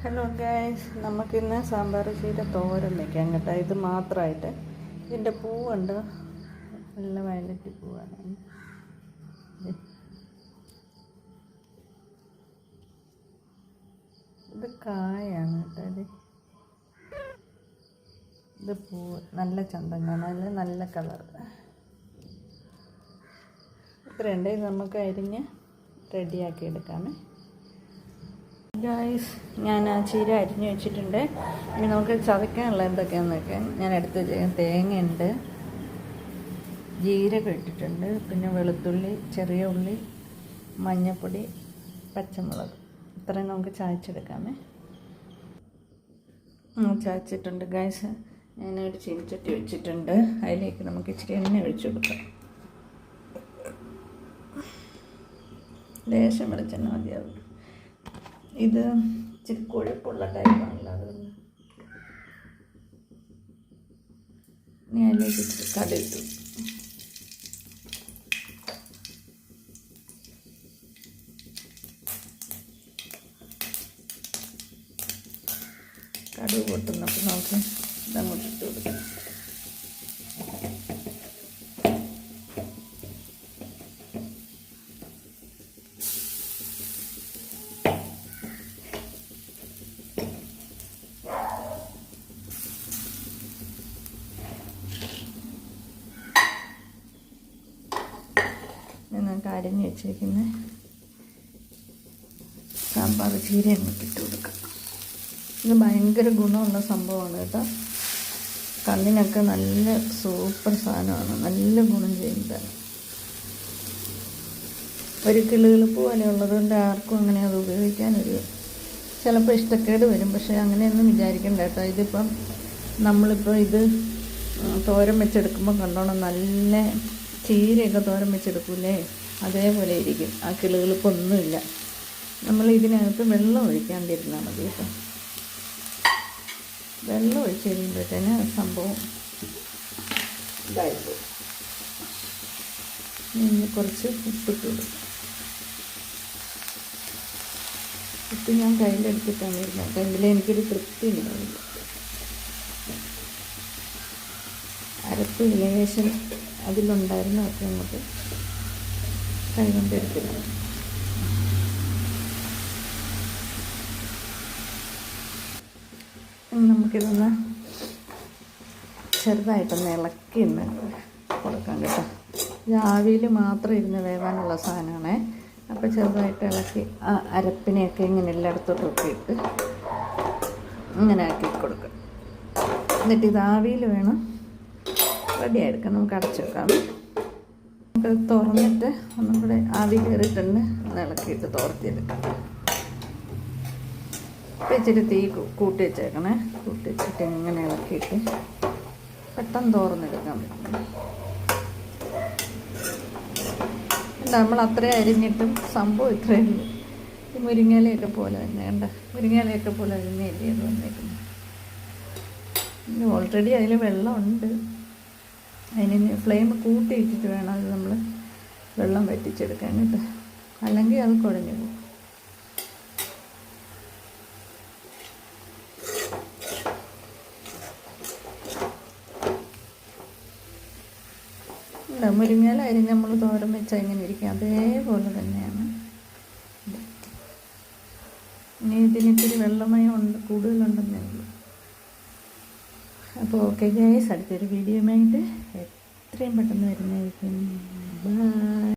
Hello guys, നമുക്കിന്ന് സാമ്പാർ ചീര തോരൻ വയ്ക്കാം കേട്ടോ. ഇത് മാത്രമായിട്ട് ഇതിൻ്റെ പൂവുണ്ട്, നല്ല വയലറ്റ് പൂവാണ്. ഇത് കായാണ് കേട്ടോ. ഇത് പൂവ് നല്ല ചന്തം കാണാൻ, നല്ല കളർ. ഇത്രയുണ്ട്. ഇത് നമുക്ക് അരിഞ്ഞ് റെഡിയാക്കി എടുക്കാമേ. ഗൈസ്, ഞാൻ ആ ചീര അരിഞ്ഞ് വെച്ചിട്ടുണ്ട്. ഇനി നമുക്ക് ചതയ്ക്കാനുള്ള എന്തൊക്കെയാണെന്നൊക്കെ ഞാൻ എടുത്ത് വെച്ചേക്കാം. തേങ്ങയുണ്ട്, ജീരകം ഇട്ടിട്ടുണ്ട്, പിന്നെ വെളുത്തുള്ളി, ചെറിയ ഉള്ളി, മഞ്ഞൾപ്പൊടി, പച്ചമുളക്. ഇത്രയും നമുക്ക് ചായച്ചെടുക്കാമേ. ചായച്ചിട്ടുണ്ട് ഗൈസ്. ഞാനൊരു ചീനിച്ചട്ടി വെച്ചിട്ടുണ്ട്. അതിലേക്ക് നമുക്ക് ഇച്ചിരി എണ്ണ ഒഴിച്ചു കൊടുക്കാം. ലേശം വെളിച്ചെണ്ണ മതിയാവും. ഇത് ഇച്ചിരി കൊഴുപ്പുള്ള ടൈപ്പാണല്ലോ, അതുകൊണ്ട് ഇനി അതിലേക്ക് ഇച്ചിരി കടുക് ഇട്ടു. കടുക് പൊട്ടുന്നപ്പോൾ നമുക്ക് ഇതങ്ങോട്ട് ഇട്ട് കൊടുക്കാം. നമുക്ക് അരിഞ്ഞ് വെച്ചിരിക്കുന്ന സാമ്പാർ ചീര നമുക്ക് ഇട്ട് കൊടുക്കാം. ഇത് ഭയങ്കര ഗുണമുള്ള സംഭവമാണ് കേട്ടോ. കണ്ണിനൊക്കെ നല്ല സൂപ്പർ സാധനമാണ്, നല്ല ഗുണം ചെയ്യുന്നതാണ്. ഒരു കിളുകിളുപ്പ് പോലെ ഉള്ളതുകൊണ്ട് ആർക്കും അങ്ങനെ അത് ഉപയോഗിക്കാനൊരു ചിലപ്പോൾ ഇഷ്ടക്കേട് വരും. പക്ഷേ അങ്ങനെയൊന്നും വിചാരിക്കണ്ട കേട്ടോ. ഇതിപ്പം നമ്മളിപ്പോൾ ഇത് തോരൻ വെച്ചെടുക്കുമ്പോൾ കണ്ടോണം, നല്ല ചീരയൊക്കെ തോരൻ വെച്ചെടുക്കൂലേ, അതേപോലെ ഇരിക്കും. ആ കിളുകിളിപ്പൊന്നുമില്ല. നമ്മൾ ഇതിനകത്ത് വെള്ളം ഒഴിക്കാണ്ടിരുന്നാൽ മതി കേട്ടോ. വെള്ളം ഒഴിച്ച് കഴിയുമ്പോഴത്തേന് സംഭവം ഇതായിട്ട് ഇനി കുറച്ച് ഉപ്പിട്ട് കൊടുക്കും. ഉപ്പ് ഞാൻ കയ്യിലെടുത്തിട്ടാണ് വരുന്നത്. കയ്യിൽ എനിക്കൊരു തൃപ്തി ഉണ്ടാവില്ല. അരപ്പ് ലേശം അതിലുണ്ടായിരുന്നതൊക്കെ അങ്ങോട്ട് കൈകൊണ്ടെടുത്തില്ല. നമുക്കിതൊന്ന് ചെറുതായിട്ടൊന്ന് ഇളക്കി കൊടുക്കാം കേട്ടോ. ഇത് ആവിയിൽ മാത്രം ഇരുന്ന് വേവാനുള്ള സാധനമാണേ. അപ്പോൾ ചെറുതായിട്ട് ഇളക്കി ആ അരപ്പിനെയൊക്കെ ഇങ്ങനെ എല്ലായിടത്തോട്ടൊക്കെ ഇട്ട് ഇങ്ങനെ ആക്കി കൊടുക്കാം. എന്നിട്ട് ഇത് ആവിയിൽ വേണം റെഡിയായെടുക്കാം. നമുക്ക് അടച്ചു വെക്കാം. നമുക്ക് തുറന്നിട്ട് ഒന്നും കൂടെ ആവി കയറിയിട്ടുണ്ട്, ഒന്ന് ഇളക്കിയിട്ട് തോർത്തിയെടുക്കാം. ഇച്ചിരി തീ കൂട്ടി വെച്ചേക്കണേ. കൂട്ടി വെച്ചിട്ട് ഇങ്ങനെ ഇളക്കിയിട്ട് പെട്ടെന്ന് തോർന്നെടുക്കാൻ പറ്റും. നമ്മൾ അത്രയും അരിഞ്ഞിട്ടും സംഭവം ഇത്രയേ ഉള്ളൂ. ഈ മുരിങ്ങയിലയൊക്കെ പോലെ തന്നെ കണ്ട, മുരിങ്ങയിലയൊക്കെ പോലെ തന്നെ എരിയത് വന്നേക്കുന്നത്. ഓൾറെഡി അതിൽ വെള്ളമുണ്ട്. അതിന് ഫ്ലെയിം കൂട്ടിയിട്ടിട്ട് വേണം അത് നമ്മൾ വെള്ളം വറ്റിച്ചെടുക്കാൻ കേട്ടോ, അല്ലെങ്കിൽ അത് കുഴഞ്ഞു പോകും. മുരിങ്ങയില അരിഞ്ഞ് നമ്മൾ തോരൻ വെച്ചാൽ ഇങ്ങനെ ഇരിക്കും, അതേപോലെ തന്നെയാണ്. ഇനി ഇതിനിത്തിരി വെള്ളമയം കൂടുതലുണ്ടെന്നേ ഉള്ളൂ. അപ്പോൾ ഓക്കെ ഗൈസ്, അടുത്തൊരു വീഡിയോയുമായിട്ട് എത്രയും പെട്ടെന്ന് വരുന്നതായിരിക്കും. ബൈ.